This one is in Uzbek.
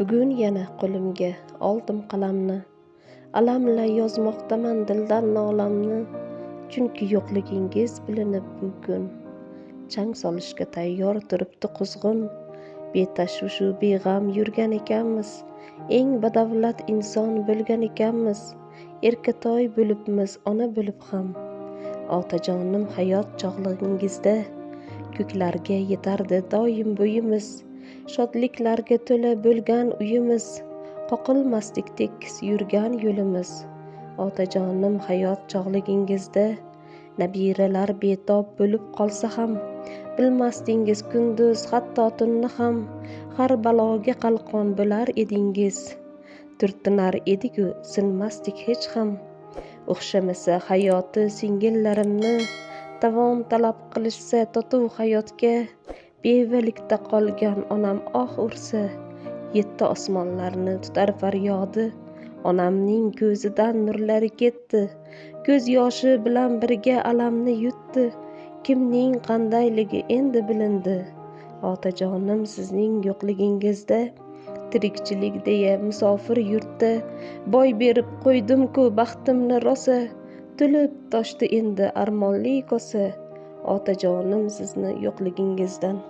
Bugun yana qo'limga oldim qalamni, alamla yozmoqdaman dildan nolamni, chunki yo'qligingiz bilinib bugun chang solishga tayyor turibdi quzg'un. Betashvishu beg'am yurgan ekanmiz, eng badavlat inson bo'lgan ekanmiz, erkatoy bo'libmiz ona bo'lib ham. Otajonim hayot chog'lig'ingizda ko'klarga yetardi doim bo'yimiz, shodliklarga to'la bo'lgan uyimiz, qoqilmasdik tekis yurgan yo'limiz. Otajonim hayot chog'ligingizda nabiralar betob bo'lib qolsa ham, bilmasdingiz kunduz hatto tunni ham, har baloga qalqon bo'lar edingiz. Turtinar edigu sinmasdik hech ham, o'xshamasa hayoti singillarimni, tovon talab qilishsa totuv hayotga, bevalikda qolgan onam oh ursa, yetti osmonlarni tutar faryodi. Onamning ko'zidan nurlari ketdi, ko'z yoshi bilan birga alamni yutdi, kimning qandayligi endi bilindi. Otajonim sizning yo'qligingizda tirikchilik deya musofir yurtda, boy berib qo'ydim-ku baxtimni rosa, to'lib toshdi endi armonli kosa. Otajonim sizni yo'qligingizdan